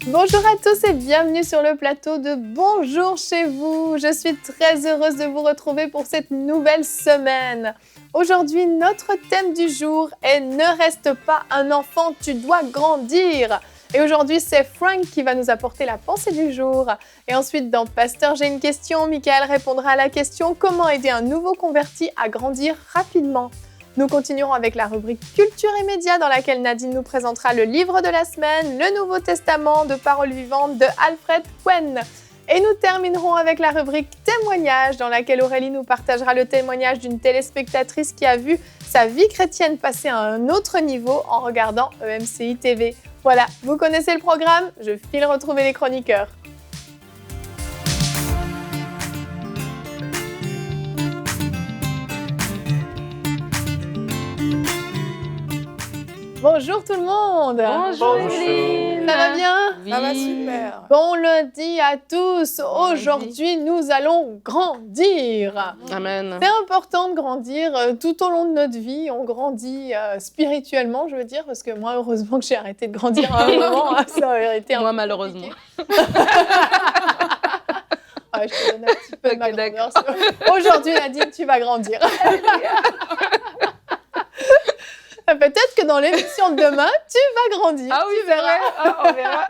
Bonjour à tous et bienvenue sur le plateau de Bonjour chez vous. Je suis très heureuse de vous retrouver pour cette nouvelle semaine. Aujourd'hui, notre thème du jour est « Ne reste pas un enfant, tu dois grandir ». Et aujourd'hui, c'est Frank qui va nous apporter la pensée du jour. Et ensuite, dans Pasteur, j'ai une question, Michael répondra à la question « Comment aider un nouveau converti à grandir rapidement ?» Nous continuerons avec la rubrique Culture et médias dans laquelle Nadine nous présentera le livre de la semaine, le Nouveau Testament de paroles vivantes de Alfred Cohen. Et nous terminerons avec la rubrique Témoignages dans laquelle Aurélie nous partagera le témoignage d'une téléspectatrice qui a vu sa vie chrétienne passer à un autre niveau en regardant EMCI TV. Voilà, vous connaissez le programme, je file retrouver les chroniqueurs. Bonjour tout le monde. Bonjour Evelyne. Ça va bien? Oui. Ça va super. Bon lundi à tous. Aujourd'hui, nous allons grandir. Amen. C'est important de grandir tout au long de notre vie. On grandit spirituellement, je veux dire, parce que moi, heureusement que j'ai arrêté de grandir à un moment. Ça aurait été Moi, malheureusement. Je te donne un petit peu de ma grandeur. Aujourd'hui, Nadine, tu vas grandir. Peut-être que dans l'émission de demain, tu vas grandir. Ah oui, tu verras. on verra.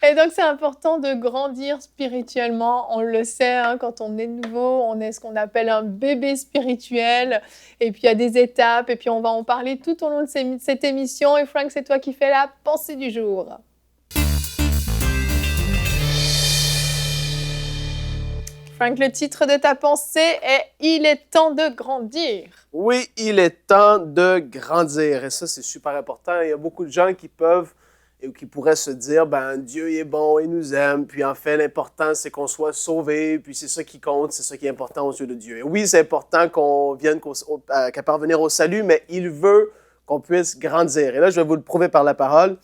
Et donc, c'est important de grandir spirituellement. On le sait, hein, quand on est nouveau, on est ce qu'on appelle un bébé spirituel. Et puis, il y a des étapes. Et puis, on va en parler tout au long de cette émission. Et Frank, c'est toi qui fais la pensée du jour. Frank, le titre de ta pensée est « Il est temps de grandir ». Oui, il est temps de grandir. Et ça, c'est super important. Il y a beaucoup de gens qui peuvent ou qui pourraient se dire, Dieu est bon, il nous aime. Puis en fait, l'important, c'est qu'on soit sauvé. Puis c'est ça qui compte, c'est ça qui est important aux yeux de Dieu. Et oui, c'est important qu'on vienne qu'à parvenir au salut, mais il veut qu'on puisse grandir. Et là, je vais vous le prouver par la parole.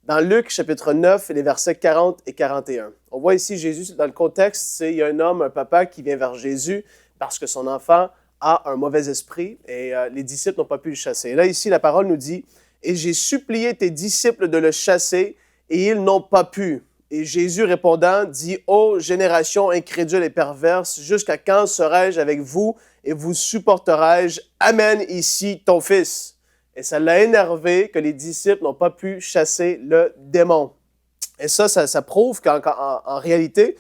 Dans Luc, chapitre 9, les versets 40 et 41. On voit ici Jésus, dans le contexte, il y a un homme, un papa qui vient vers Jésus parce que son enfant a un mauvais esprit et les disciples n'ont pas pu le chasser. Et là, ici, la parole nous dit « Et j'ai supplié tes disciples de le chasser et ils n'ont pas pu. » Et Jésus répondant dit « Ô génération incrédule et perverse, jusqu'à quand serai-je avec vous et vous supporterai-je? Amène ici ton fils. » Et ça l'a énervé que les disciples n'ont pas pu chasser le démon. Et ça prouve qu'en réalité,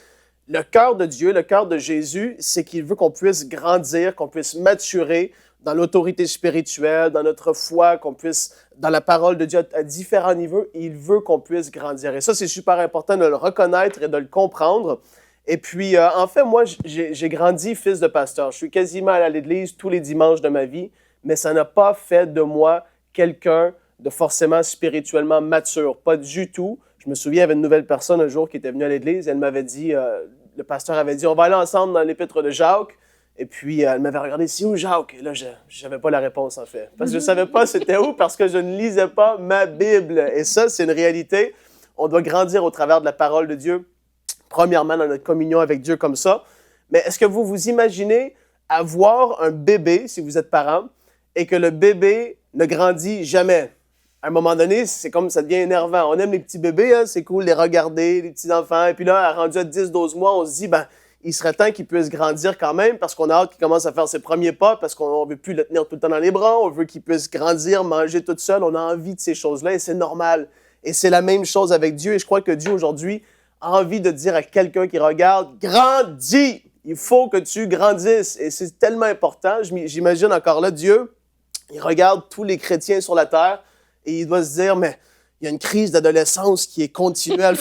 le cœur de Dieu, le cœur de Jésus, c'est qu'il veut qu'on puisse grandir, qu'on puisse maturer dans l'autorité spirituelle, dans notre foi, qu'on puisse, dans la parole de Dieu à différents niveaux, il veut qu'on puisse grandir. Et ça, c'est super important de le reconnaître et de le comprendre. Et puis, en fait, moi, j'ai grandi fils de pasteur. Je suis quasiment allé à l'église tous les dimanches de ma vie, mais ça n'a pas fait de moi quelqu'un de forcément spirituellement mature. Pas du tout. Je me souviens, il y avait une nouvelle personne un jour qui était venue à l'église et elle m'avait dit, le pasteur avait dit, on va aller ensemble dans l'épître de Jacques. Et puis, elle m'avait regardé, c'est où Jacques? Et là, je n'avais pas la réponse, en fait. Parce que je ne savais pas c'était où, parce que je ne lisais pas ma Bible. Et ça, c'est une réalité. On doit grandir au travers de la parole de Dieu, premièrement dans notre communion avec Dieu comme ça. Mais est-ce que vous vous imaginez avoir un bébé, si vous êtes parent, et que le bébé ne grandit jamais? À un moment donné, c'est comme ça devient énervant. On aime les petits bébés, hein? C'est cool de les regarder, les petits enfants. Et puis là, rendu à 10-12 mois, on se dit, il serait temps qu'il puisse grandir quand même parce qu'on a hâte qu'il commence à faire ses premiers pas, parce qu'on ne veut plus le tenir tout le temps dans les bras, on veut qu'il puisse grandir, manger tout seul. On a envie de ces choses-là et c'est normal. Et c'est la même chose avec Dieu. Et je crois que Dieu, aujourd'hui, a envie de dire à quelqu'un qui regarde, grandis! Il faut que tu grandisses. Et c'est tellement important. J'imagine encore là, Dieu, il regarde tous les chrétiens sur la terre et il doit se dire, mais il y a une crise d'adolescence qui est continuelle.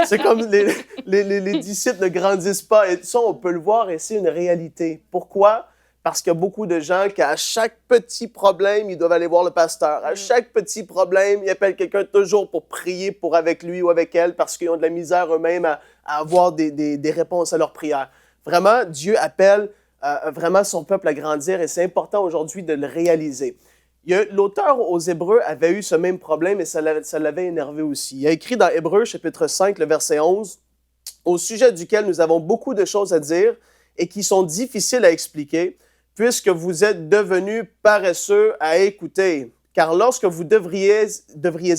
C'est comme les disciples ne grandissent pas. Et ça, on peut le voir et c'est une réalité. Pourquoi? Parce qu'il y a beaucoup de gens qui, à chaque petit problème, ils doivent aller voir le pasteur. À chaque petit problème, ils appellent quelqu'un toujours pour prier pour avec lui ou avec elle parce qu'ils ont de la misère eux-mêmes à avoir des réponses à leurs prières. Vraiment, Dieu appelle vraiment son peuple à grandir et c'est important aujourd'hui de le réaliser. L'auteur aux Hébreux avait eu ce même problème et ça l'avait énervé aussi. Il a écrit dans Hébreux, chapitre 5, le verset 11, « Au sujet duquel nous avons beaucoup de choses à dire et qui sont difficiles à expliquer, puisque vous êtes devenus paresseux à écouter. car lorsque vous devriez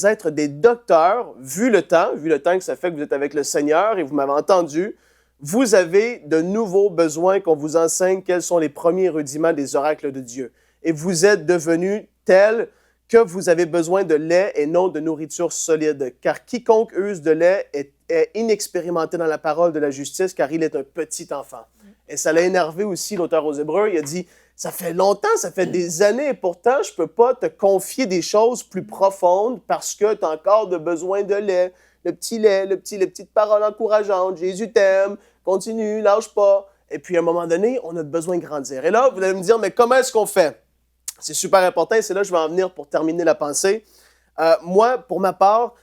être des docteurs, vu le temps que ça fait que vous êtes avec le Seigneur et vous m'avez entendu, vous avez de nouveaux besoins qu'on vous enseigne quels sont les premiers rudiments des oracles de Dieu. Et vous êtes devenus tels que vous avez besoin de lait et non de nourriture solide. Car quiconque use de lait est inexpérimenté dans la parole de la justice, car il est un petit enfant. Et ça l'a énervé aussi, l'auteur aux Hébreux. Il a dit, ça fait longtemps, ça fait des années, et pourtant, je ne peux pas te confier des choses plus profondes parce que tu as encore besoin de lait. Le petit lait, les petites paroles encourageantes. Jésus t'aime, continue, lâche pas. Et puis, à un moment donné, on a besoin de grandir. Et là, vous allez me dire, mais comment est-ce qu'on fait? C'est super important et c'est là que je vais en venir pour terminer la pensée. Moi, pour ma part,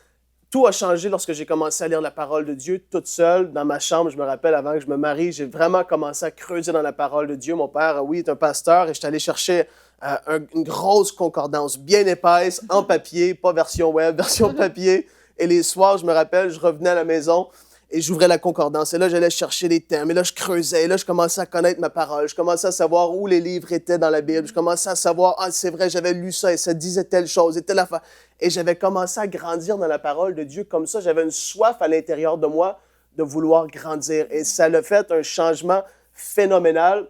tout a changé lorsque j'ai commencé à lire la parole de Dieu toute seule dans ma chambre. Je me rappelle, avant que je me marie, j'ai vraiment commencé à creuser dans la parole de Dieu. Mon père, oui, est un pasteur et j'étais allé chercher une grosse concordance bien épaisse, en papier, pas version web, version papier. Et les soirs, je me rappelle, je revenais à la maison et j'ouvrais la concordance. Et là, j'allais chercher les thèmes. Et là, je creusais. Et là, je commençais à connaître ma parole. Je commençais à savoir où les livres étaient dans la Bible. Je commençais à savoir, ah, c'est vrai, j'avais lu ça et ça disait telle chose et telle affaire. Et j'avais commencé à grandir dans la parole de Dieu. Comme ça, j'avais une soif à l'intérieur de moi de vouloir grandir. Et ça a fait un changement phénoménal.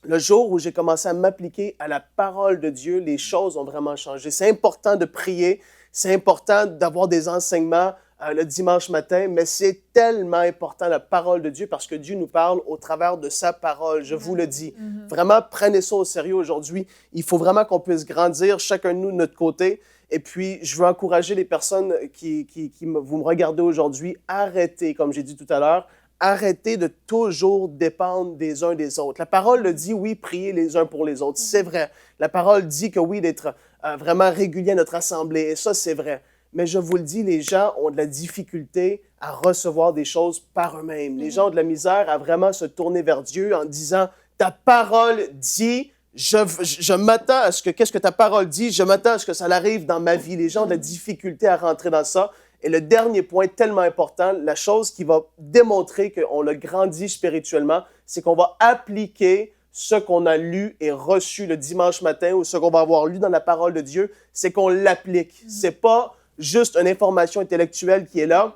Le jour où j'ai commencé à m'appliquer à la parole de Dieu, les choses ont vraiment changé. C'est important de prier. C'est important d'avoir des enseignements le dimanche matin, mais c'est tellement important la parole de Dieu parce que Dieu nous parle au travers de sa parole, je vous le dis. Vraiment, prenez ça au sérieux aujourd'hui. Il faut vraiment qu'on puisse grandir, chacun de nous de notre côté. Et puis, je veux encourager les personnes vous me regardez aujourd'hui, arrêtez, comme j'ai dit tout à l'heure, arrêtez de toujours dépendre des uns des autres. La parole le dit, oui, priez les uns pour les autres, c'est vrai. La parole dit que oui, d'être vraiment régulier à notre assemblée, et ça, c'est vrai. Mais je vous le dis, les gens ont de la difficulté à recevoir des choses par eux-mêmes. Les gens ont de la misère à vraiment se tourner vers Dieu en disant, ta parole dit, je m'attends à ce que, qu'est-ce que ta parole dit, je m'attends à ce que ça arrive dans ma vie. Les gens ont de la difficulté à rentrer dans ça. Et le dernier point tellement important, la chose qui va démontrer qu'on a grandi spirituellement, c'est qu'on va appliquer ce qu'on a lu et reçu le dimanche matin ou ce qu'on va avoir lu dans la parole de Dieu, c'est qu'on l'applique. C'est pas juste une information intellectuelle qui est là.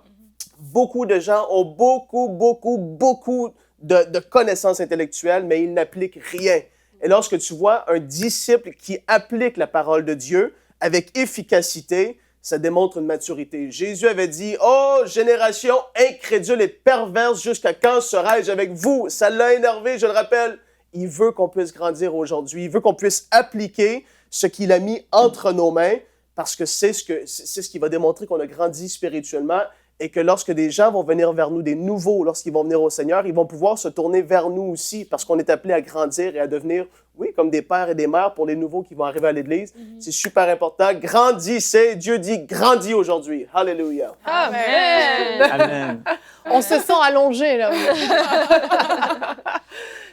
Beaucoup de gens ont beaucoup de connaissances intellectuelles, mais ils n'appliquent rien. Et lorsque tu vois un disciple qui applique la parole de Dieu avec efficacité, ça démontre une maturité. Jésus avait dit, « Oh, génération incrédule et perverse, jusqu'à quand serai-je avec vous? » Ça l'a énervé, je le rappelle. Il veut qu'on puisse grandir aujourd'hui. Il veut qu'on puisse appliquer ce qu'il a mis entre nos mains parce que c'est ce qui va démontrer qu'on a grandi spirituellement et que lorsque des gens vont venir vers nous, des nouveaux, lorsqu'ils vont venir au Seigneur, ils vont pouvoir se tourner vers nous aussi parce qu'on est appelé à grandir et à devenir, oui, comme des pères et des mères pour les nouveaux qui vont arriver à l'Église. C'est super important. Grandissez. Dieu dit grandis aujourd'hui. Alléluia. Amen. Amen. On se sent allongé là.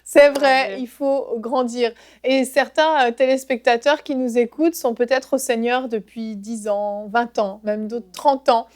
C'est vrai, il faut grandir. Et certains téléspectateurs qui nous écoutent sont peut-être au Seigneur depuis 10 ans, 20 ans, même d'autres 30 ans.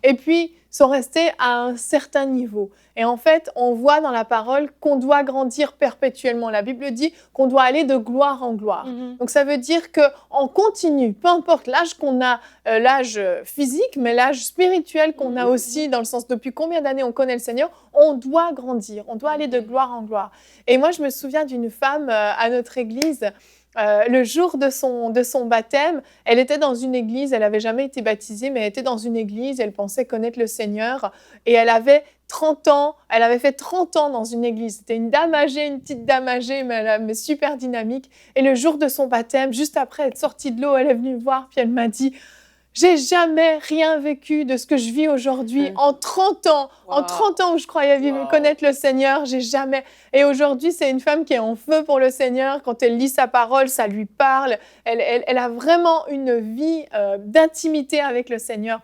Et puis, sont restés à un certain niveau. Et en fait, on voit dans la parole qu'on doit grandir perpétuellement. La Bible dit qu'on doit aller de gloire en gloire. Donc, ça veut dire qu'on continue, peu importe l'âge qu'on a, l'âge physique, mais l'âge spirituel qu'on a aussi, dans le sens depuis combien d'années on connaît le Seigneur, on doit grandir, on doit aller de gloire en gloire. Et moi, je me souviens d'une femme à notre église. Le jour de son baptême, elle était dans une église, elle n'avait jamais été baptisée, mais elle était dans une église, elle pensait connaître le Seigneur et elle avait 30 ans, elle avait fait 30 ans dans une église. C'était une dame âgée, une petite dame âgée, mais super dynamique. Et le jour de son baptême, juste après être sortie de l'eau, elle est venue me voir, puis elle m'a dit « J'ai jamais rien vécu de ce que je vis aujourd'hui en 30 ans. Wow. En 30 ans où je croyais connaître le Seigneur, j'ai jamais... » Et aujourd'hui, c'est une femme qui est en feu pour le Seigneur. Quand elle lit sa parole, ça lui parle. Elle a vraiment une vie d'intimité avec le Seigneur.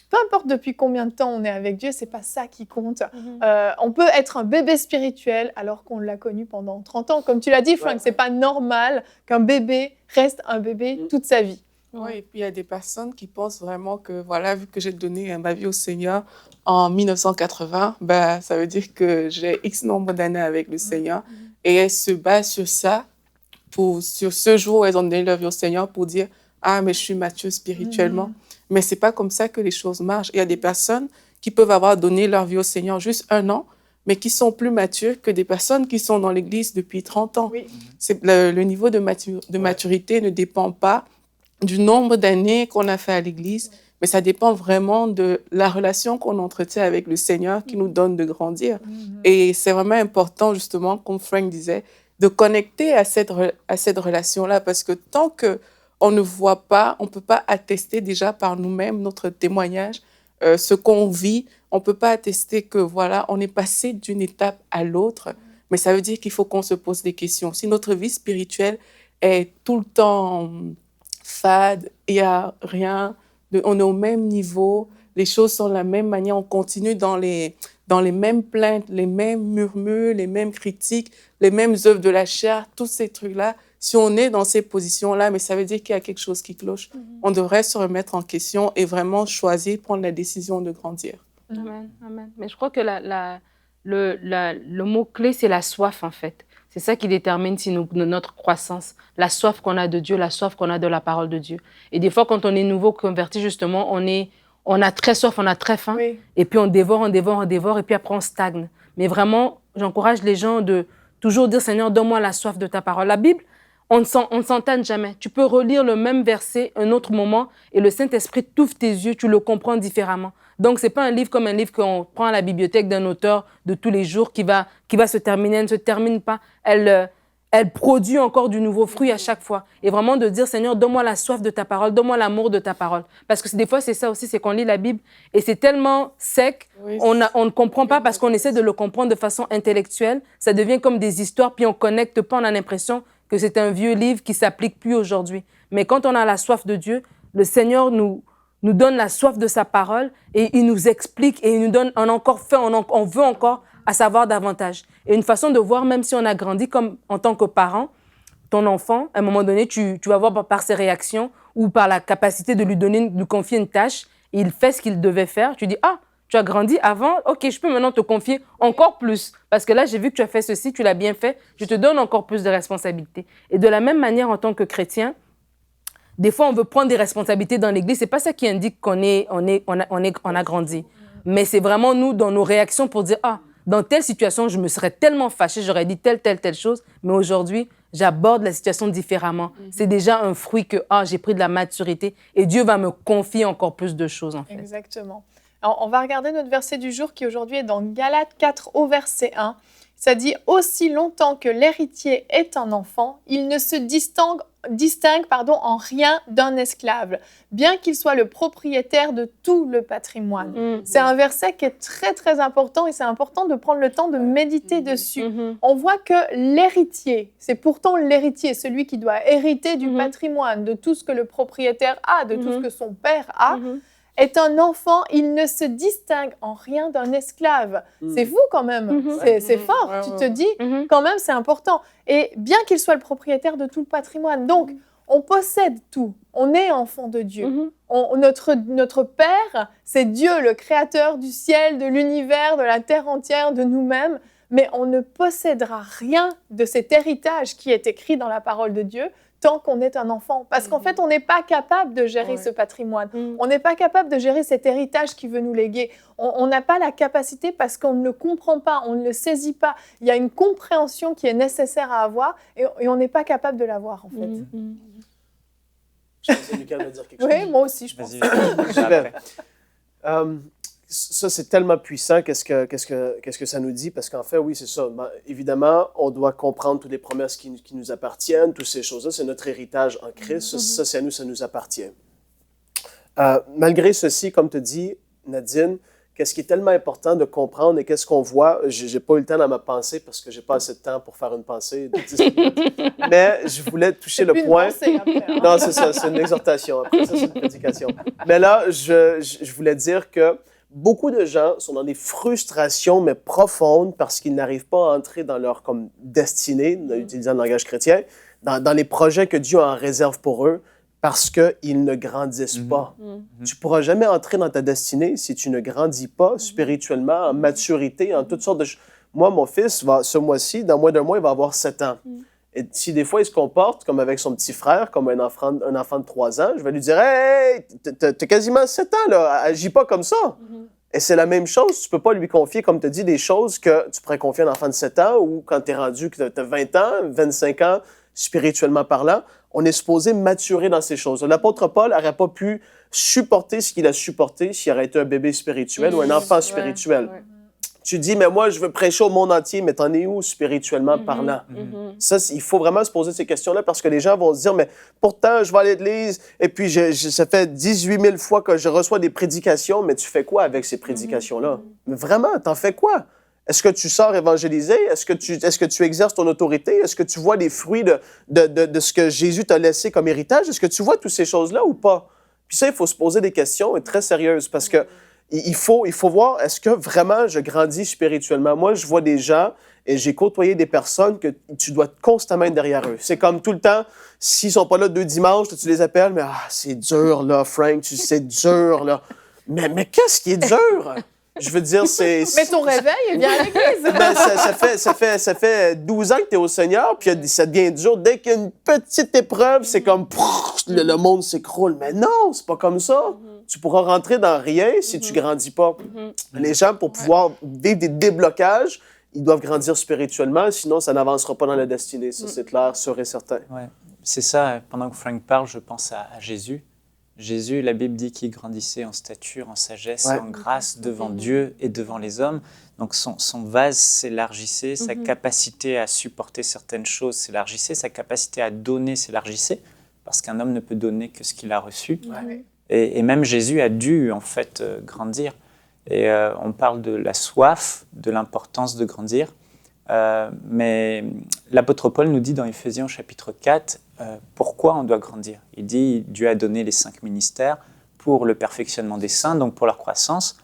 Peu importe depuis combien de temps on est avec Dieu, c'est pas ça qui compte. On peut être un bébé spirituel alors qu'on l'a connu pendant 30 ans. Comme tu l'as dit, Frank, c'est pas normal qu'un bébé reste un bébé toute sa vie. Oui, et puis il y a des personnes qui pensent vraiment que, voilà, vu que j'ai donné ma vie au Seigneur en 1980, ben, ça veut dire que j'ai X nombre d'années avec le Seigneur. Et elles se basent sur ça, sur ce jour où elles ont donné leur vie au Seigneur, pour dire, ah, mais je suis mature spirituellement. Mais c'est pas comme ça que les choses marchent. Il y a des personnes qui peuvent avoir donné leur vie au Seigneur juste 1 an, mais qui sont plus matures que des personnes qui sont dans l'Église depuis 30 ans. Oui. Le niveau de maturité ne dépend pas du nombre d'années qu'on a fait à l'Église, mais ça dépend vraiment de la relation qu'on entretient avec le Seigneur qui nous donne de grandir. Et c'est vraiment important, justement, comme Frank disait, de connecter à cette relation-là, parce que tant qu'on ne voit pas, on ne peut pas attester déjà par nous-mêmes notre témoignage, ce qu'on vit. On ne peut pas attester que, voilà, on est passé d'une étape à l'autre, mais ça veut dire qu'il faut qu'on se pose des questions. Si notre vie spirituelle est tout le temps fade, il n'y a rien, on est au même niveau, les choses sont de la même manière, on continue dans les mêmes plaintes, les mêmes murmures, les mêmes critiques, les mêmes œuvres de la chair, tous ces trucs-là. Si on est dans ces positions-là, mais ça veut dire qu'il y a quelque chose qui cloche. On devrait se remettre en question et vraiment choisir, prendre la décision de grandir. Amen, amen. Mais je crois que le mot-clé, c'est la soif, en fait. C'est ça qui détermine si notre croissance, la soif qu'on a de Dieu, la soif qu'on a de la parole de Dieu. Et des fois, quand on est nouveau converti, justement, on a très soif, on a très faim, Oui. et puis on dévore, et puis après on stagne. Mais vraiment, j'encourage les gens de toujours dire, Seigneur, donne-moi la soif de ta parole. La Bible, on ne s'entane jamais. Tu peux relire le même verset un autre moment et le Saint-Esprit t'ouvre tes yeux, tu le comprends différemment. Donc, ce n'est pas un livre comme un livre qu'on prend à la bibliothèque d'un auteur de tous les jours qui va se terminer. Elle ne se termine pas. Elle produit encore du nouveau fruit à chaque fois. Et vraiment de dire, Seigneur, donne-moi la soif de ta parole, donne-moi l'amour de ta parole. Parce que des fois, c'est ça aussi, c'est qu'on lit la Bible et c'est tellement sec, Oui, on ne comprend pas parce qu'on essaie de le comprendre de façon intellectuelle. Ça devient comme des histoires, puis on ne connecte pas, on a l'impression que c'est un vieux livre qui ne s'applique plus aujourd'hui. Mais quand on a la soif de Dieu, le Seigneur nous donne la soif de sa parole et il nous explique et il nous donne on veut encore à savoir davantage. Et une façon de voir, même si on a grandi comme en tant que parent, ton enfant, à un moment donné, tu vas voir par ses réactions ou par la capacité de lui confier une tâche, et il fait ce qu'il devait faire. Tu dis, ah, tu as grandi avant, ok, je peux maintenant te confier encore plus. Parce que là, j'ai vu que tu as fait ceci, tu l'as bien fait, je te donne encore plus de responsabilités. Et de la même manière, en tant que chrétien, des fois, on veut prendre des responsabilités dans l'Église. C'est pas ça qui indique qu'on a grandi. Mais c'est vraiment nous, dans nos réactions, pour dire, ah, dans telle situation, je me serais tellement fâchée, j'aurais dit telle chose. Mais aujourd'hui, j'aborde la situation différemment. C'est déjà un fruit que, ah, j'ai pris de la maturité et Dieu va me confier encore plus de choses, en fait. Exactement. Alors, on va regarder notre verset du jour qui aujourd'hui est dans Galates 4 au verset 1. Ça dit « Aussi longtemps que l'héritier est un enfant, il ne se distingue en rien d'un esclave, bien qu'il soit le propriétaire de tout le patrimoine. C'est un verset qui est très, très important et c'est important de prendre le temps de méditer dessus. On voit que l'héritier, c'est pourtant l'héritier, celui qui doit hériter du patrimoine, de tout ce que le propriétaire a, de tout ce que son père a, est un enfant, il ne se distingue en rien d'un esclave. C'est fou quand même, c'est fort, tu te dis, quand même c'est important. Et bien qu'il soit le propriétaire de tout le patrimoine, donc on possède tout, on est enfant de Dieu. Notre Père, c'est Dieu, le créateur du ciel, de l'univers, de la terre entière, de nous-mêmes, mais on ne possédera rien de cet héritage qui est écrit dans la parole de Dieu tant qu'on est un enfant. Parce qu'en fait, on n'est pas capable de gérer ce patrimoine. On n'est pas capable de gérer cet héritage qui veut nous léguer. On n'a pas la capacité parce qu'on ne le comprend pas, on ne le saisit pas. Il y a une compréhension qui est nécessaire à avoir et on n'est pas capable de l'avoir, en fait. Je pensais que Lucas allait dire quelque chose. Oui, moi aussi, je pense. Super. Ça, c'est tellement puissant, qu'est-ce que ça nous dit, parce qu'en fait, oui, c'est ça. Ben, évidemment, on doit comprendre toutes les promesses qui nous appartiennent, toutes ces choses-là, c'est notre héritage en Christ, ça c'est à nous, ça nous appartient. Malgré ceci, comme tu dis, Nadine, qu'est-ce qui est tellement important de comprendre et qu'est-ce qu'on voit, j'ai pas eu le temps dans ma pensée, parce que j'ai pas assez de temps pour faire une pensée de 10 minutes, mais je voulais toucher le point. Après, hein. Non, c'est ça, c'est une exhortation, après ça, c'est une prédication. Mais là, je voulais dire que beaucoup de gens sont dans des frustrations, mais profondes, parce qu'ils n'arrivent pas à entrer dans leur destinée, en utilisant le langage chrétien, dans les projets que Dieu en réserve pour eux, parce qu'ils ne grandissent pas. Tu ne pourras jamais entrer dans ta destinée si tu ne grandis pas spirituellement, en maturité, en toutes sortes de choses. Moi, mon fils, ce mois-ci, dans moins d'un mois, il va avoir 7 ans. Et si des fois, il se comporte comme avec son petit frère, comme un enfant de 3 ans, je vais lui dire « Hey, t'as quasiment 7 ans, là, agis pas comme ça. Et c'est la même chose, tu peux pas lui confier, comme tu as dit, des choses que tu pourrais confier à un enfant de 7 ans ou quand tu es rendu, que tu as 20 ans, 25 ans, spirituellement parlant, on est supposé maturer dans ces choses. L'apôtre Paul n'aurait pas pu supporter ce qu'il a supporté s'il aurait été un bébé spirituel ou un enfant spirituel. Ouais. Tu dis, mais moi, je veux prêcher au monde entier, mais t'en es où spirituellement parlant? Ça, il faut vraiment se poser ces questions-là parce que les gens vont se dire, mais pourtant, je vais à l'église et puis ça fait 18 000 fois que je reçois des prédications, mais tu fais quoi avec ces prédications-là? Mais vraiment, t'en fais quoi? Est-ce que tu sors évangéliser? Est-ce que tu exerces ton autorité? Est-ce que tu vois les fruits de ce que Jésus t'a laissé comme héritage? Est-ce que tu vois toutes ces choses-là ou pas? Puis ça, il faut se poser des questions très sérieuses parce que il faut voir, est-ce que vraiment je grandis spirituellement? Moi, je vois des gens et j'ai côtoyé des personnes que tu dois constamment être derrière eux. C'est comme tout le temps, s'ils sont pas là 2 dimanches, tu les appelles, mais c'est dur là, Frank, c'est dur là. Mais qu'est-ce qui est dur? Je veux dire, c'est... Mais ton réveil, il vient à l'église. Ben, ça fait 12 ans que tu es au Seigneur, puis ça devient dur. Dès qu'il y a une petite épreuve, c'est comme... le monde s'écroule. Mais non, c'est pas comme ça. Tu pourras rentrer dans rien si tu grandis pas. Les gens, pour pouvoir vivre des déblocages, ils doivent grandir spirituellement, sinon ça n'avancera pas dans la destinée. Ça, c'est clair, sûr et certain. Ouais. C'est ça, pendant que Frank parle, je pense à Jésus. Jésus, la Bible dit qu'il grandissait en stature, en sagesse, en grâce devant Dieu et devant les hommes. Donc son vase s'élargissait, sa capacité à supporter certaines choses s'élargissait, sa capacité à donner s'élargissait, parce qu'un homme ne peut donner que ce qu'il a reçu. Et même Jésus a dû en fait grandir. Et on parle de la soif, de l'importance de grandir. Mais l'apôtre Paul nous dit dans Éphésiens chapitre 4 pourquoi on doit grandir. Il dit Dieu a donné les 5 ministères pour le perfectionnement des saints, donc pour leur croissance,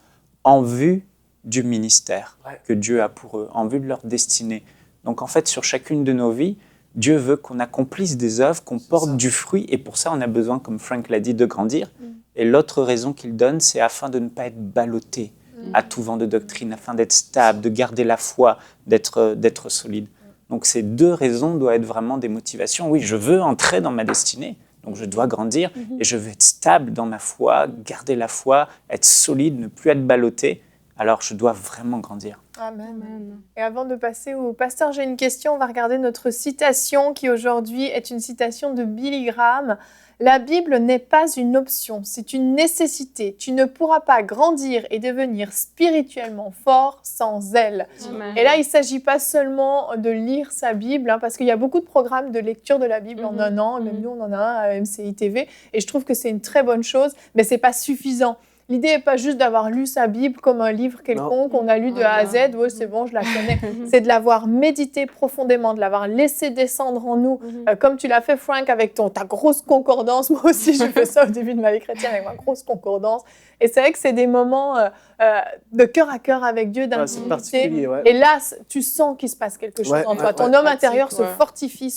en vue du ministère que Dieu a pour eux, en vue de leur destinée. Donc en fait, sur chacune de nos vies, Dieu veut qu'on accomplisse des œuvres, qu'on porte du fruit, et pour ça, on a besoin, comme Frank l'a dit, de grandir. Et l'autre raison qu'il donne, c'est afin de ne pas être ballotté à tout vent de doctrine, afin d'être stable, de garder la foi, d'être solide. Donc ces 2 raisons doivent être vraiment des motivations. Oui, je veux entrer dans ma destinée, donc je dois grandir, et je veux être stable dans ma foi, garder la foi, être solide, ne plus être ballotté. Alors je dois vraiment grandir. Amen. Et avant de passer au pasteur, j'ai une question. On va regarder notre citation qui aujourd'hui est une citation de Billy Graham. La Bible n'est pas une option, c'est une nécessité. Tu ne pourras pas grandir et devenir spirituellement fort sans elle. Amen. Et là, il ne s'agit pas seulement de lire sa Bible, parce qu'il y a beaucoup de programmes de lecture de la Bible en un an. Même nous, on en a un à MCI TV. Et je trouve que c'est une très bonne chose, mais ce n'est pas suffisant. L'idée n'est pas juste d'avoir lu sa Bible comme un livre quelconque qu'on a lu de A à Z. Oui, c'est bon, je la connais. C'est de l'avoir médité profondément, de l'avoir laissé descendre en nous. Comme tu l'as fait, Frank, avec ta grosse concordance. Moi aussi, j'ai fait ça au début de ma vie chrétienne avec ma grosse concordance. Et c'est vrai que c'est des moments de cœur à cœur avec Dieu, d'intimité. C'est particulier, Et là, tu sens qu'il se passe quelque chose en toi. Ton homme intérieur se fortifie.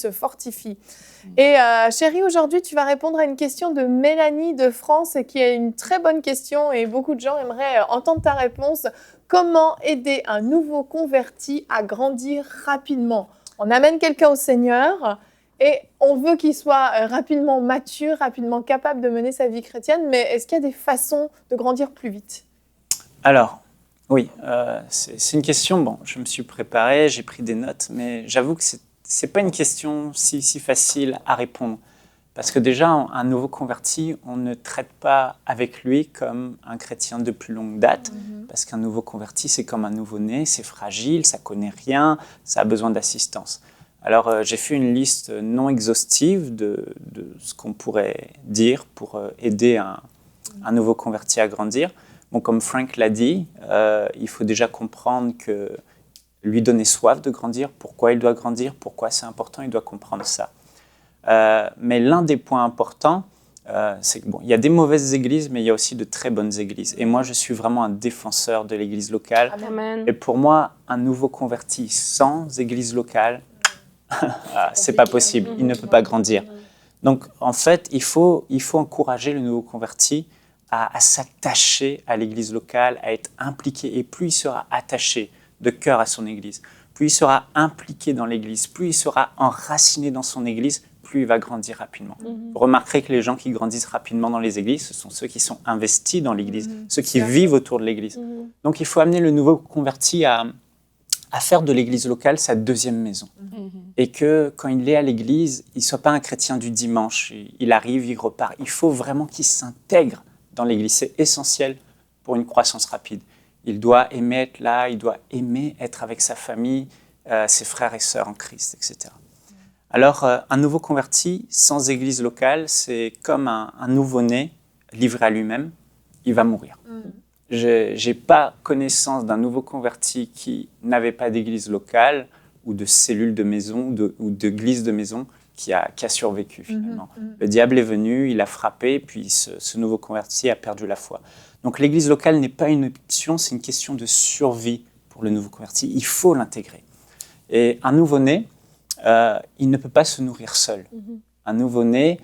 Et chérie, aujourd'hui, tu vas répondre à une question de Mélanie de France, qui est une très bonne question et beaucoup de gens aimeraient entendre ta réponse. Comment aider un nouveau converti à grandir rapidement? On amène quelqu'un au Seigneur et on veut qu'il soit rapidement mature, rapidement capable de mener sa vie chrétienne, mais est-ce qu'il y a des façons de grandir plus vite? Alors, oui, c'est une question, bon, je me suis préparé, j'ai pris des notes, mais j'avoue que c'est pas une question si facile à répondre. Parce que déjà, un nouveau converti, on ne traite pas avec lui comme un chrétien de plus longue date. Parce qu'un nouveau converti, c'est comme un nouveau-né, c'est fragile, ça connaît rien, ça a besoin d'assistance. Alors, j'ai fait une liste non exhaustive de ce qu'on pourrait dire pour aider un nouveau converti à grandir. Bon, comme Frank l'a dit, il faut déjà comprendre que lui donner soif de grandir, pourquoi il doit grandir, pourquoi c'est important, il doit comprendre ça. Mais l'un des points importants, c'est que il y a des mauvaises églises, mais il y a aussi de très bonnes églises. Et moi, je suis vraiment un défenseur de l'église locale. Amen. Et pour moi, un nouveau converti sans église locale, c'est pas possible. Il ne peut pas grandir. Donc, en fait, il faut encourager le nouveau converti à s'attacher à l'église locale, à être impliqué. Et plus il sera attaché de cœur à son église, plus il sera impliqué dans l'Église, plus il sera enraciné dans son Église, plus il va grandir rapidement. Vous remarquerez que les gens qui grandissent rapidement dans les églises, ce sont ceux qui sont investis dans l'Église, ceux qui vivent autour de l'Église. Donc il faut amener le nouveau converti à faire de l'Église locale sa deuxième maison. Et que quand il est à l'Église, il ne soit pas un chrétien du dimanche, il arrive, il repart. Il faut vraiment qu'il s'intègre dans l'Église. C'est essentiel pour une croissance rapide. Il doit aimer être là, il doit aimer être avec sa famille, ses frères et sœurs en Christ, etc. Alors, un nouveau converti sans église locale, c'est comme un nouveau-né livré à lui-même, il va mourir. Je n'ai pas connaissance d'un nouveau converti qui n'avait pas d'église locale ou de cellule de maison ou d'église de maison qui a survécu finalement. Le diable est venu, il a frappé, puis ce nouveau converti a perdu la foi. Donc l'église locale n'est pas une option, c'est une question de survie pour le nouveau converti. Il faut l'intégrer. Et un nouveau-né, il ne peut pas se nourrir seul. Un nouveau-né,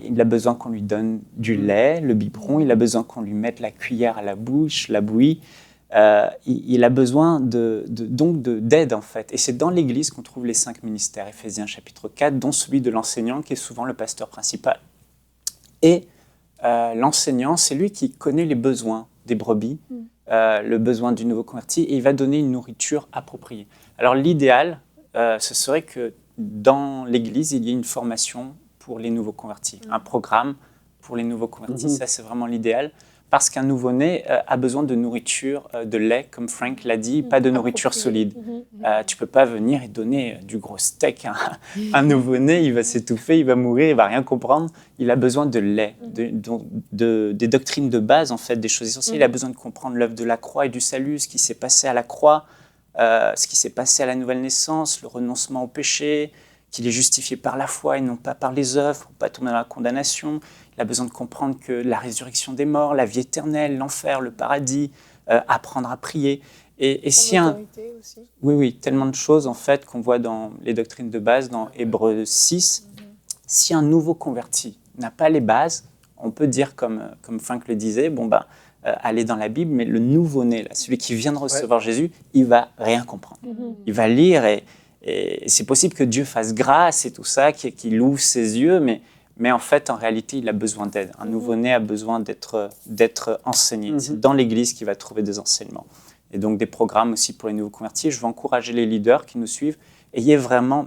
il a besoin qu'on lui donne du lait, le biberon, il a besoin qu'on lui mette la cuillère à la bouche, la bouillie. Il a besoin donc d'aide en fait. Et c'est dans l'Église qu'on trouve les 5 ministères, Éphésiens chapitre 4, dont celui de l'enseignant qui est souvent le pasteur principal. Et l'enseignant, c'est lui qui connaît les besoins des brebis, le besoin du nouveau converti, et il va donner une nourriture appropriée. Alors l'idéal, ce serait que dans l'Église, il y ait une formation pour les nouveaux convertis, un programme pour les nouveaux convertis. Ça, c'est vraiment l'idéal, parce qu'un nouveau-né a besoin de nourriture, de lait, comme Frank l'a dit, pas de nourriture solide. Tu ne peux pas venir et donner du gros steak à un nouveau-né, il va s'étouffer, il va mourir, il ne va rien comprendre. Il a besoin de lait, des doctrines de base, en fait, des choses essentielles. Il a besoin de comprendre l'œuvre de la croix et du salut, ce qui s'est passé à la croix, ce qui s'est passé à la nouvelle naissance, le renoncement au péché, qu'il est justifié par la foi et non pas par les œuvres, pour ne pas tomber dans la condamnation. Il a besoin de comprendre que la résurrection des morts, la vie éternelle, l'enfer, le paradis, apprendre à prier. Et si aussi. Oui, tellement de choses en fait qu'on voit dans les doctrines de base, dans Hébreux 6. Si un nouveau converti n'a pas les bases, on peut dire comme Frank le disait, aller dans la Bible, mais le nouveau-né, là, celui qui vient de recevoir Jésus, il va rien comprendre. Il va lire et c'est possible que Dieu fasse grâce et tout ça, qu'il ouvre ses yeux, mais en fait, en réalité, il a besoin d'aide. Un nouveau-né a besoin d'être enseigné. C'est dans l'Église qu'il va trouver des enseignements. Et donc des programmes aussi pour les nouveaux convertis. Je veux encourager les leaders qui nous suivent.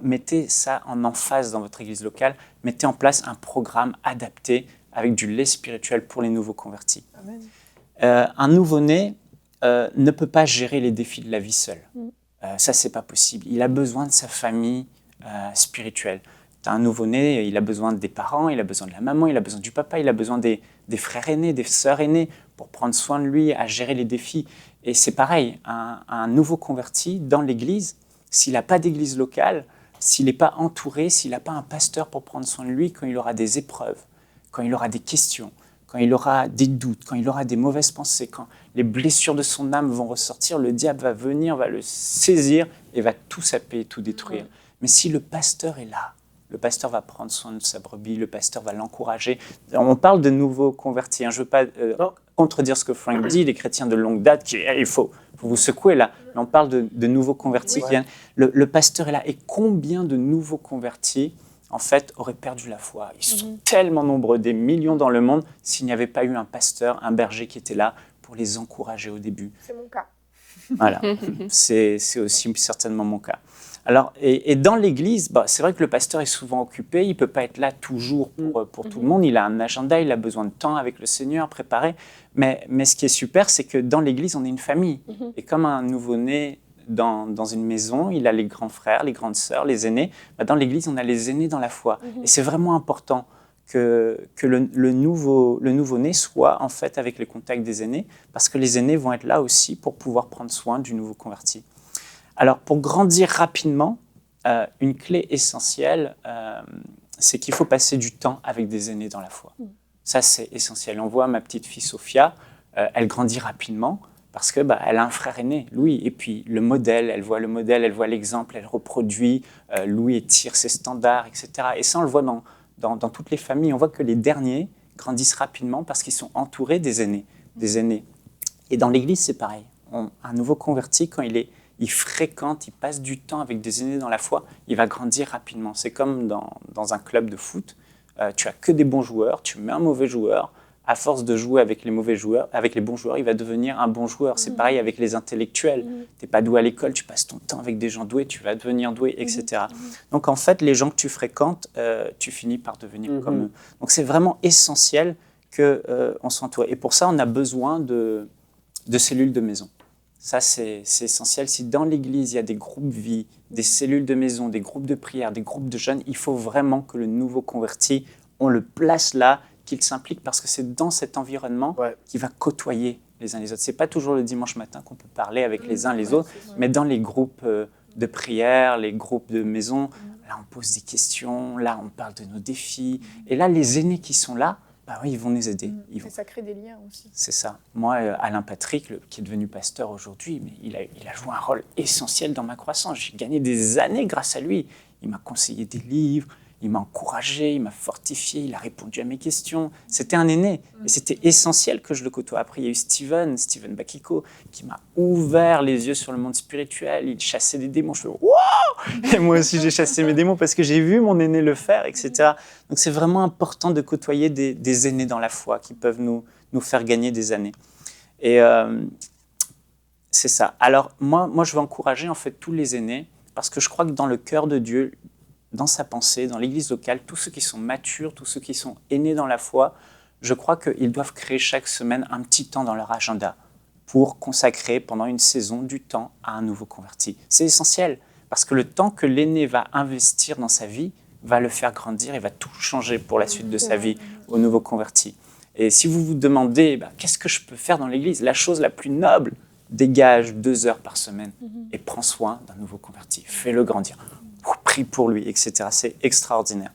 Mettez ça en emphase dans votre Église locale. Mettez en place un programme adapté avec du lait spirituel pour les nouveaux convertis. Un nouveau-né ne peut pas gérer les défis de la vie seul. Ça, c'est pas possible. Il a besoin de sa famille spirituelle. Tu as un nouveau-né, il a besoin des parents, il a besoin de la maman, il a besoin du papa, il a besoin des frères aînés, des sœurs aînées pour prendre soin de lui, à gérer les défis. Et c'est pareil, un nouveau converti dans l'Église, s'il n'a pas d'église locale, s'il n'est pas entouré, s'il n'a pas un pasteur pour prendre soin de lui quand il aura des épreuves, quand il aura des questions, quand il aura des doutes, quand il aura des mauvaises pensées, quand les blessures de son âme vont ressortir, le diable va venir, va le saisir et va tout saper, tout détruire. Mais si le pasteur est là, le pasteur va prendre soin de sa brebis, le pasteur va l'encourager. On parle de nouveaux convertis. Je ne veux pas contredire ce que Frank dit, les chrétiens de longue date, il faut vous secouer là. Mais on parle de nouveaux convertis. Le pasteur est là. Et combien de nouveaux convertis en fait, auraient perdu la foi. Ils sont tellement nombreux, des millions dans le monde, s'il n'y avait pas eu un pasteur, un berger qui était là pour les encourager au début. C'est mon cas. Voilà, c'est aussi certainement mon cas. Alors, et dans l'Église, c'est vrai que le pasteur est souvent occupé, il ne peut pas être là toujours pour tout le monde, il a un agenda, il a besoin de temps avec le Seigneur, préparé. Mais ce qui est super, c'est que dans l'Église, on est une famille. Et comme un nouveau-né dans une maison, il a les grands frères, les grandes sœurs, les aînés. Dans l'Église, on a les aînés dans la foi. Et c'est vraiment important que le nouveau-né soit en fait avec le contact des aînés, parce que les aînés vont être là aussi pour pouvoir prendre soin du nouveau converti. Alors, pour grandir rapidement, une clé essentielle, c'est qu'il faut passer du temps avec des aînés dans la foi. Ça, c'est essentiel. On voit ma petite fille Sophia, elle grandit rapidement, parce que elle a un frère aîné, Louis, et puis le modèle, elle voit l'exemple, elle reproduit, Louis étire ses standards, etc. Et ça, on le voit dans toutes les familles. On voit que les derniers grandissent rapidement parce qu'ils sont entourés des aînés. Et dans l'Église, c'est pareil. Un nouveau converti, quand il il fréquente, il passe du temps avec des aînés dans la foi, il va grandir rapidement. C'est comme dans un club de foot, tu as que des bons joueurs, tu mets un mauvais joueur, à force de jouer avec les mauvais joueurs, avec les bons joueurs, il va devenir un bon joueur. C'est pareil avec les intellectuels. Tu n'es pas doué à l'école, tu passes ton temps avec des gens doués, tu vas devenir doué, etc. Donc en fait, les gens que tu fréquentes, tu finis par devenir comme eux. Donc c'est vraiment essentiel qu'on soit entouré. Et pour ça, on a besoin de cellules de maison. Ça, c'est essentiel. Si dans l'Église, il y a des groupes vie, des cellules de maison, des groupes de prière, des groupes de jeunes, il faut vraiment que le nouveau converti, on le place là, qu'il s'implique, parce que c'est dans cet environnement qu'il va côtoyer les uns les autres. Ce n'est pas toujours le dimanche matin qu'on peut parler avec les uns les autres, mais dans les groupes de prière, les groupes de maison, là on pose des questions, là on parle de nos défis, et là les aînés qui sont là, bah oui, ils vont nous aider. Et ça crée des liens aussi. C'est ça. Moi, Alain Patrick, qui est devenu pasteur aujourd'hui, mais il a joué un rôle essentiel dans ma croissance. J'ai gagné des années grâce à lui. Il m'a conseillé des livres, il m'a encouragé, il m'a fortifié, il a répondu à mes questions. C'était un aîné et c'était essentiel que je le côtoie. Après, il y a eu Steven Bakiko, qui m'a ouvert les yeux sur le monde spirituel. Il chassait des démons. Je fais « wow !» Et moi aussi, j'ai chassé mes démons parce que j'ai vu mon aîné le faire, etc. Donc, c'est vraiment important de côtoyer des aînés dans la foi qui peuvent nous faire gagner des années. Et c'est ça. Alors, moi, je veux encourager en fait tous les aînés parce que je crois que dans le cœur de Dieu, dans sa pensée, dans l'église locale, tous ceux qui sont matures, tous ceux qui sont aînés dans la foi, je crois qu'ils doivent créer chaque semaine un petit temps dans leur agenda pour consacrer pendant une saison du temps à un nouveau converti. C'est essentiel parce que le temps que l'aîné va investir dans sa vie va le faire grandir et va tout changer pour la suite de sa vie au nouveau converti. Et si vous vous demandez qu'est-ce que je peux faire dans l'église, la chose la plus noble, dégage 2 heures par semaine et prends soin d'un nouveau converti. Fais-le grandir. Prie pour lui, etc. C'est extraordinaire.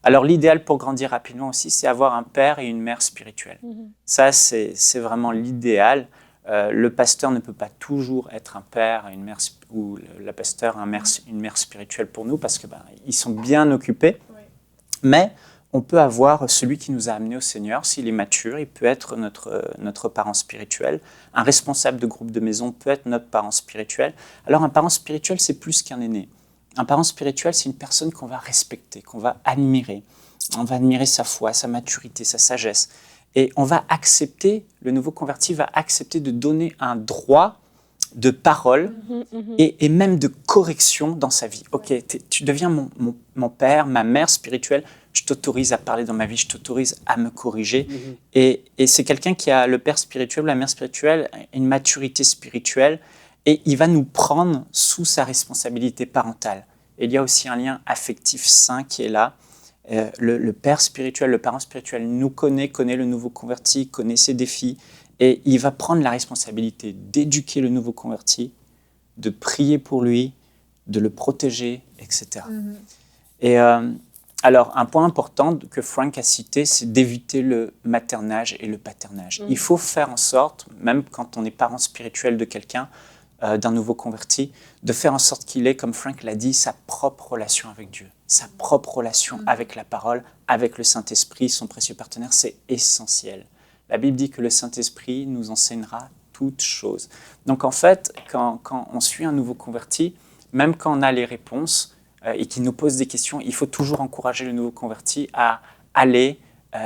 Alors, l'idéal pour grandir rapidement aussi, c'est avoir un père et une mère spirituelle. Ça, c'est vraiment l'idéal. Le pasteur ne peut pas toujours être un père et une mère, ou la pasteur une mère spirituelle pour nous, parce que ils sont bien occupés. Mais on peut avoir celui qui nous a amenés au Seigneur. S'il est mature, il peut être notre parent spirituel. Un responsable de groupe de maison peut être notre parent spirituel. Alors, un parent spirituel, c'est plus qu'un aîné. Un parent spirituel, c'est une personne qu'on va respecter, qu'on va admirer. On va admirer sa foi, sa maturité, sa sagesse. Et on va accepter, le nouveau converti va accepter de donner un droit de parole et même de correction dans sa vie. Ok, tu deviens mon père, ma mère spirituelle, je t'autorise à parler dans ma vie, je t'autorise à me corriger. Et c'est quelqu'un qui a, le père spirituel, la mère spirituelle, une maturité spirituelle, et il va nous prendre sous sa responsabilité parentale. Et il y a aussi un lien affectif sain qui est là. Le père spirituel, le parent spirituel nous connaît le nouveau converti, connaît ses défis, et il va prendre la responsabilité d'éduquer le nouveau converti, de prier pour lui, de le protéger, etc. Et alors, un point important que Frank a cité, c'est d'éviter le maternage et le paternage. Il faut faire en sorte, même quand on est parent spirituel de quelqu'un, d'un nouveau converti, de faire en sorte qu'il ait, comme Frank l'a dit, sa propre relation avec Dieu, sa propre relation avec la parole, avec le Saint-Esprit, son précieux partenaire, c'est essentiel. La Bible dit que le Saint-Esprit nous enseignera toutes choses. Donc en fait, quand on suit un nouveau converti, même quand on a les réponses et qu'il nous pose des questions, il faut toujours encourager le nouveau converti à aller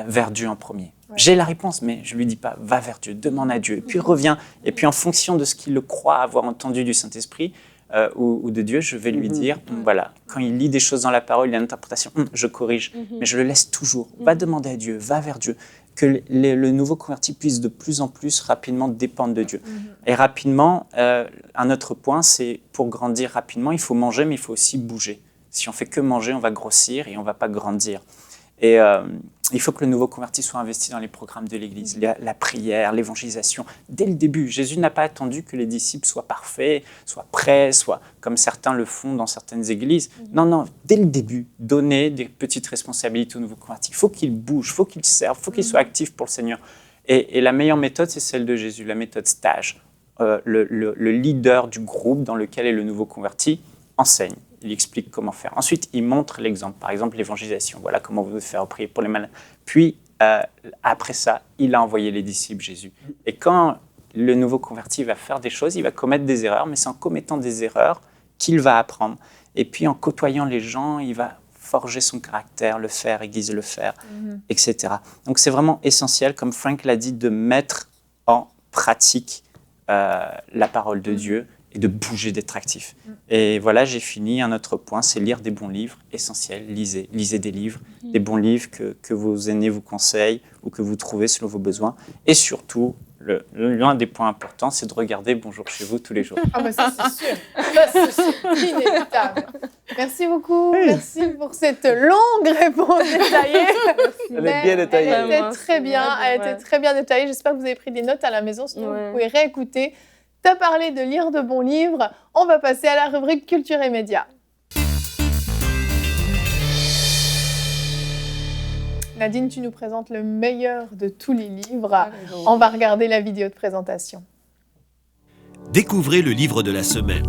vers Dieu en premier. J'ai la réponse, mais je ne lui dis pas, va vers Dieu, demande à Dieu, et puis reviens. Et puis en fonction de ce qu'il croit avoir entendu du Saint-Esprit ou de Dieu, je vais lui dire, voilà, quand il lit des choses dans la parole, il y a une interprétation, je corrige, mais je le laisse toujours. Va demander à Dieu, va vers Dieu, que le nouveau converti puisse de plus en plus rapidement dépendre de Dieu. Et rapidement, un autre point, c'est pour grandir rapidement, il faut manger, mais il faut aussi bouger. Si on fait que manger, on va grossir et on ne va pas grandir. Et il faut que le nouveau converti soit investi dans les programmes de l'Église, la prière, l'évangélisation. Dès le début, Jésus n'a pas attendu que les disciples soient parfaits, soient prêts, soient comme certains le font dans certaines églises. Non, dès le début, donner des petites responsabilités au nouveau converti. Il faut qu'il bouge, il faut qu'il serve, il faut qu'il soit actif pour le Seigneur. Et la meilleure méthode, c'est celle de Jésus, la méthode stage. Le leader du groupe dans lequel est le nouveau converti enseigne. Il explique comment faire. Ensuite, il montre l'exemple. Par exemple, l'évangélisation. Voilà comment vous devez faire prier pour les malades. Puis, après ça, il a envoyé les disciples, Jésus. Et quand le nouveau converti va faire des choses, il va commettre des erreurs, mais c'est en commettant des erreurs qu'il va apprendre. Et puis en côtoyant les gens, il va forger son caractère, le faire, aiguiser le faire, etc. Donc c'est vraiment essentiel, comme Frank l'a dit, de mettre en pratique la parole de Dieu et de bouger, d'être actif. Et voilà, j'ai fini. Un autre point, c'est lire des bons livres, essentiel. Lisez des livres, des bons livres que vos aînés vous conseillent ou que vous trouvez selon vos besoins. Et surtout, l'un des points importants, c'est de regarder Bonjour chez vous tous les jours. Ah, mais ça, c'est sûr. Ça, c'est inévitable. Merci beaucoup. Merci pour cette longue réponse détaillée. Elle est bien détaillée. Elle était très bien. Elle était très bien détaillée. J'espère que vous avez pris des notes à la maison. Sinon, vous pouvez réécouter. Tu as parlé de lire de bons livres. On va passer à la rubrique Culture et médias. Nadine, tu nous présentes le meilleur de tous les livres. On va regarder la vidéo de présentation. Découvrez le livre de la semaine.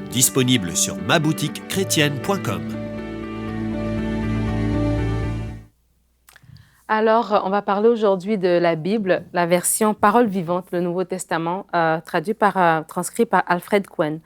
Disponible sur maboutiquechrétienne.com. Alors, on va parler aujourd'hui de la Bible, la version Parole vivante, le Nouveau Testament, transcrit par Alfred Cohen.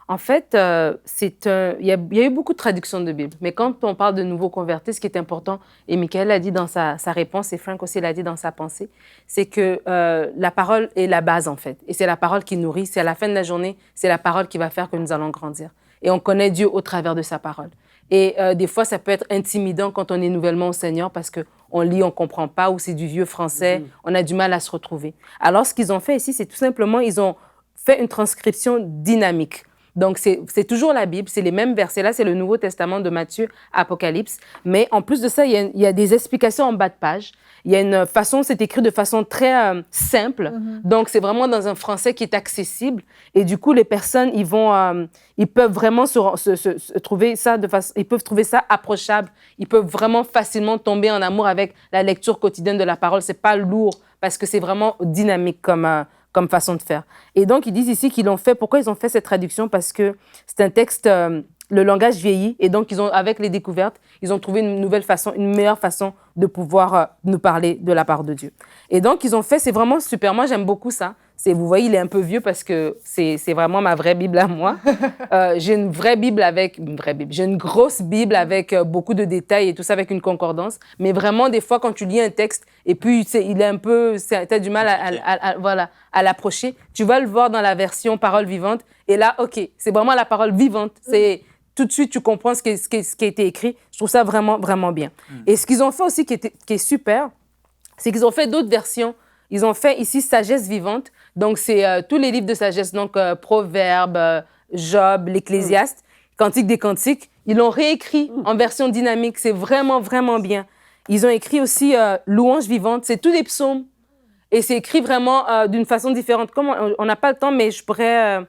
En fait, il y a eu beaucoup de traductions de Bible, mais quand on parle de nouveaux convertis, ce qui est important, et Michael l'a dit dans sa réponse, et Frank aussi l'a dit dans sa pensée, c'est que la parole est la base, en fait. Et c'est la parole qui nourrit, c'est à la fin de la journée, c'est la parole qui va faire que nous allons grandir. Et on connaît Dieu au travers de sa parole. Et des fois, ça peut être intimidant quand on est nouvellement au Seigneur parce qu'on lit, on ne comprend pas, ou c'est du vieux français, on a du mal à se retrouver. Alors, ce qu'ils ont fait ici, c'est tout simplement, ils ont fait une transcription dynamique. Donc, c'est toujours la Bible, c'est les mêmes versets. Là, c'est le Nouveau Testament de Matthieu, Apocalypse. Mais en plus de ça, il y a des explications en bas de page. Il y a une façon, c'est écrit de façon très simple. Donc, c'est vraiment dans un français qui est accessible. Et du coup, les personnes, ils peuvent vraiment trouver ça ils peuvent trouver ça approchable. Ils peuvent vraiment facilement tomber en amour avec la lecture quotidienne de la parole. C'est pas lourd parce que c'est vraiment dynamique comme façon de faire. Et donc, ils disent ici qu'ils l'ont fait. Pourquoi ils ont fait cette traduction? Parce que c'est un texte, le langage vieillit. Et donc, avec les découvertes, ils ont trouvé une meilleure façon de pouvoir nous parler de la part de Dieu. Et donc, ils ont fait, c'est vraiment super. Moi, j'aime beaucoup ça. Vous voyez, il est un peu vieux parce que c'est vraiment ma vraie Bible à moi. J'ai une j'ai une grosse Bible avec beaucoup de détails et tout ça, avec une concordance. Mais vraiment, des fois, quand tu lis un texte et puis il est un peu, t'as du mal à l'approcher, tu vas le voir dans la version Parole vivante. Et là, OK, c'est vraiment la parole vivante. C'est tout de suite, tu comprends ce qui a été écrit. Je trouve ça vraiment, vraiment bien. Et ce qu'ils ont fait aussi qui est super, c'est qu'ils ont fait d'autres versions. Ils ont fait ici Sagesse vivante. Donc, c'est tous les livres de sagesse, donc Proverbes, Job, l'Ecclésiaste, Cantique des Cantiques. Ils l'ont réécrit en version dynamique. C'est vraiment, vraiment bien. Ils ont écrit aussi Louange vivante. C'est tous des psaumes. Et c'est écrit vraiment d'une façon différente. Comme on n'a pas le temps, mais je pourrais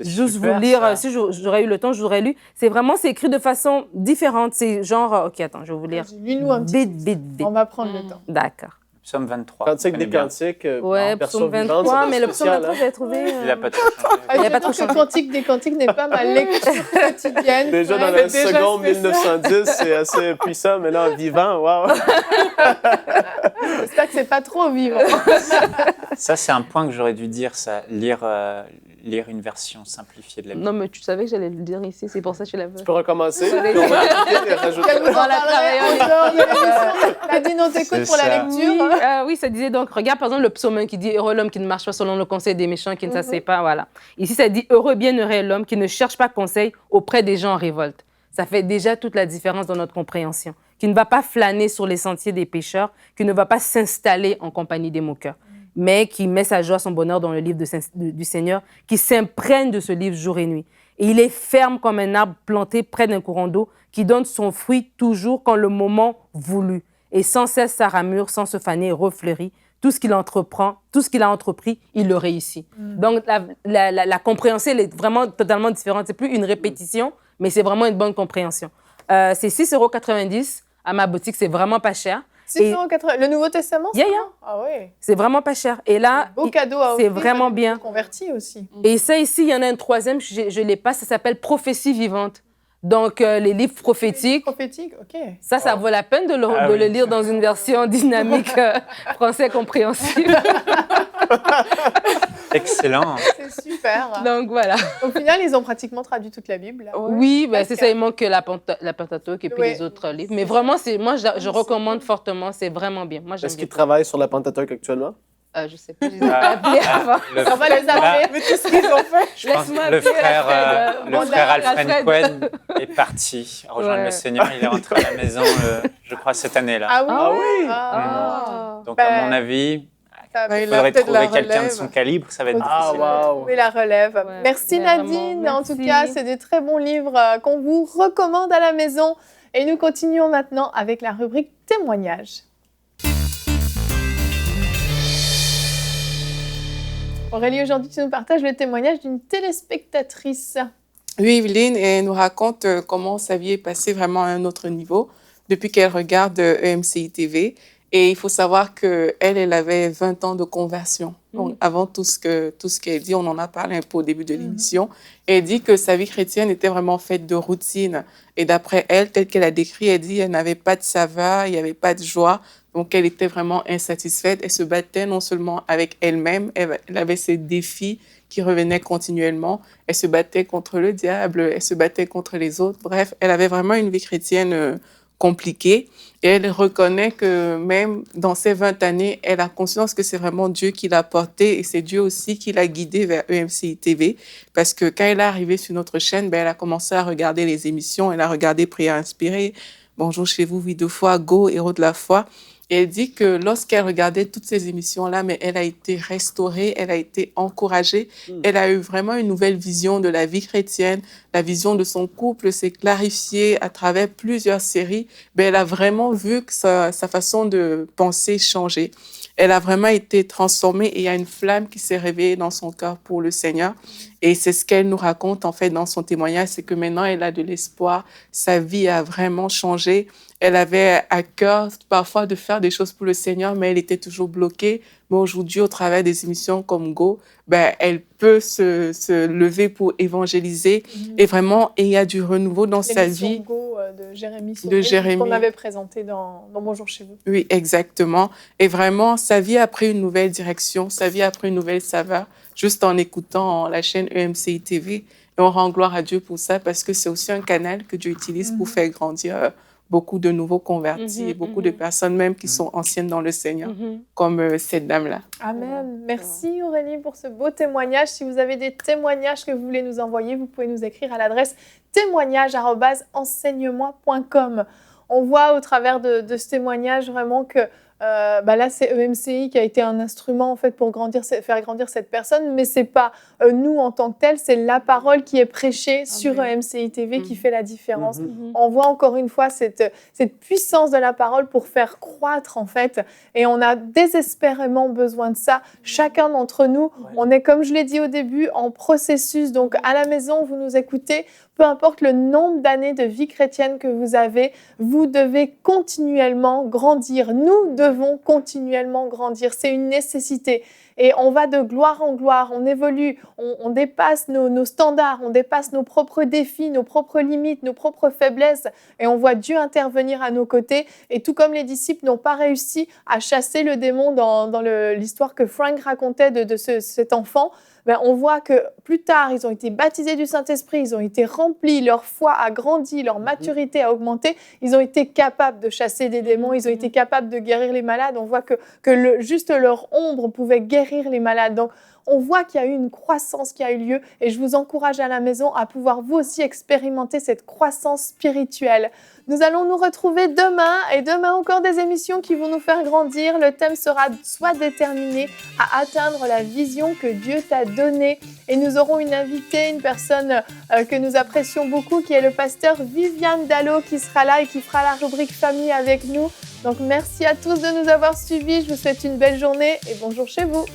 juste vous lire. Ça. Si j'aurais eu le temps, je vous aurais lu. C'est écrit de façon différente. C'est genre... OK, attends, je vais vous lire. Lis-nous un petit peu. On va prendre le temps. D'accord. Psaume 23. Cantique des Cantiques. Ouais, Psaume 23, mais le Psaume 23, j'avais trouvé... Il n'a pas trop changé. Il n'a pas trop changé. Cantique des Cantiques n'est pas ma lecture quotidienne. Déjà dans la seconde 1910, c'est assez puissant, mais là, en vivant, waouh! J'espère que c'est pas trop vivant. Ça, c'est un point que j'aurais dû dire, ça. Lire une version simplifiée de la Bible. Non, mais tu savais que j'allais le dire ici, c'est pour ça que je l'avais. Tu peux recommencer, puis on va rajouter. Nadine, on t'écoute pour la lecture. Oui, ça disait donc, regarde par exemple le psaume 1 qui dit « Heureux l'homme qui ne marche pas selon le conseil des méchants, qui ne s'assied pas. » Voilà. Ici, ça dit « Heureux, bienheureux est l'homme qui ne cherche pas conseil auprès des gens en révolte. » Ça fait déjà toute la différence dans notre compréhension. Qui ne va pas flâner sur les sentiers des pécheurs, qui ne va pas s'installer en compagnie des moqueurs, mais qui met sa joie, son bonheur dans le livre du Seigneur, qui s'imprègne de ce livre jour et nuit. Et il est ferme comme un arbre planté près d'un courant d'eau, qui donne son fruit toujours quand le moment voulu. Et sans cesse sa ramure, sans se faner, refleurit. Tout ce qu'il a entrepris, il le réussit. Donc, la compréhension, elle est vraiment totalement différente. C'est plus une répétition, mais c'est vraiment une bonne compréhension. C'est 6,90 € à ma boutique, c'est vraiment pas cher. 6,80 €. Le Nouveau Testament? Ah oui. C'est vraiment pas cher. Et là, beau cadeau à offrir, c'est vraiment bien. Converti aussi. Et ça, ici, il y en a un troisième, je ne l'ai pas, ça s'appelle Prophétie vivante. Donc, les livres prophétiques, Prophétique, OK. ça vaut la peine de le lire dans une version dynamique français compréhensible. Excellent. C'est super. Donc, voilà. Au final, ils ont pratiquement traduit toute la Bible. Oui, ben, c'est Presque. ça, il manque que la Pentateuque et puis Oui. les autres livres. Mais vraiment, moi, je recommande fortement, c'est vraiment bien. Moi, j'aime Est-ce bien. qu'ils travaillent sur la Pentateuque actuellement? Je sais pas, je les ai pas appelés avant. On va les appeler. Mais tout ce qu'ils ont fait, Je pense laisse-moi que le appeler frère, Alfred, Alfred Cohen est parti rejoindre Ouais. le Seigneur. Il est rentré à la maison, je crois, cette année-là. Ah oui? Ah oui? Ah. Donc, Ben, à mon avis, Ça Ouais, il il a faudrait peut-être trouver la quelqu'un de relève. son calibre. Ça va être Ah, difficile. wow. trouver la relève. Ouais, Merci mais Nadine. vraiment, En tout merci. cas, c'est des très bons livres qu'on vous recommande à la maison. Et nous continuons maintenant avec la rubrique témoignages. Aurélie, aujourd'hui, tu nous partages le témoignage d'une téléspectatrice. Oui, Evelyne, elle nous raconte comment sa vie est passée vraiment à un autre niveau depuis qu'elle regarde EMCI TV. Et il faut savoir qu'elle avait 20 ans de conversion. Donc, avant tout ce qu'elle dit, on en a parlé un peu au début de l'émission. Elle dit que sa vie chrétienne était vraiment faite de routine. Et d'après elle, telle qu'elle a décrit, elle dit qu'elle n'avait pas de saveur, il n'y avait pas de joie. Donc, elle était vraiment insatisfaite. Elle se battait non seulement avec elle-même, elle avait ses défis qui revenaient continuellement. Elle se battait contre le diable, elle se battait contre les autres. Bref, elle avait vraiment une vie chrétienne compliquée. Et elle reconnaît que même dans ces 20 années, elle a conscience que c'est vraiment Dieu qui l'a portée et c'est Dieu aussi qui l'a guidée vers EMCI TV. Parce que quand elle est arrivée sur notre chaîne, elle a commencé à regarder les émissions. Elle a regardé Prière inspirée, Bonjour chez vous, Vie de foi, Go, Héros de la foi. Et elle dit que lorsqu'elle regardait toutes ces émissions-là, mais elle a été restaurée, elle a été encouragée, elle a eu vraiment une nouvelle vision de la vie chrétienne, la vision de son couple s'est clarifiée à travers plusieurs séries. Ben, elle a vraiment vu que sa façon de penser changer. Elle a vraiment été transformée et il y a une flamme qui s'est réveillée dans son cœur pour le Seigneur. Et c'est ce qu'elle nous raconte en fait dans son témoignage, c'est que maintenant elle a de l'espoir, sa vie a vraiment changé. Elle avait à cœur parfois de faire des choses pour le Seigneur, mais elle était toujours bloquée. Mais aujourd'hui, au travers des émissions comme Go, elle peut se lever pour évangéliser. Et vraiment, il y a du renouveau dans sa L'émission vie. Go de Jérémy De Jérémy. qu'on avait présenté dans Bonjour chez vous. Oui, exactement. Et vraiment, sa vie a pris une nouvelle direction, sa vie a pris une nouvelle saveur, juste en écoutant la chaîne EMCI TV. Et on rend gloire à Dieu pour ça, parce que c'est aussi un canal que Dieu utilise pour faire grandir beaucoup de nouveaux convertis et beaucoup de personnes même qui sont anciennes dans le Seigneur, comme cette dame-là. Amen. Merci Aurélie pour ce beau témoignage. Si vous avez des témoignages que vous voulez nous envoyer, vous pouvez nous écrire à l'adresse témoignage@enseigne-moi.com. On voit au travers de ce témoignage vraiment que là, c'est EMCI qui a été un instrument en fait pour faire grandir cette personne, mais c'est pas nous en tant que tels, c'est la parole qui est prêchée sur EMCI TV qui fait la différence. On voit encore une fois cette puissance de la parole pour faire croître en fait, et on a désespérément besoin de ça. Chacun d'entre nous, on est, comme je l'ai dit au début, en processus. Donc à la maison, vous nous écoutez. Peu importe le nombre d'années de vie chrétienne que vous avez, vous devez continuellement grandir. Nous devons continuellement grandir. C'est une nécessité. Et on va de gloire en gloire, on évolue, on dépasse nos standards, on dépasse nos propres défis, nos propres limites, nos propres faiblesses. Et on voit Dieu intervenir à nos côtés. Et tout comme les disciples n'ont pas réussi à chasser le démon dans l'histoire que Frank racontait de cet enfant, on voit que plus tard, ils ont été baptisés du Saint-Esprit, ils ont été remplis, leur foi a grandi, leur maturité a augmenté, ils ont été capables de chasser des démons, ils ont été capables de guérir les malades. On voit que juste leur ombre pouvait guérir les malades. Donc, on voit qu'il y a eu une croissance qui a eu lieu et je vous encourage à la maison à pouvoir vous aussi expérimenter cette croissance spirituelle. Nous allons nous retrouver demain et demain encore des émissions qui vont nous faire grandir. Le thème sera « Sois déterminé à atteindre la vision que Dieu t'a donnée ». Et nous aurons une invitée, une personne que nous apprécions beaucoup, qui est le pasteur Viviane Dallot, qui sera là et qui fera la rubrique famille avec nous. Donc merci à tous de nous avoir suivis. Je vous souhaite une belle journée et bonjour chez vous.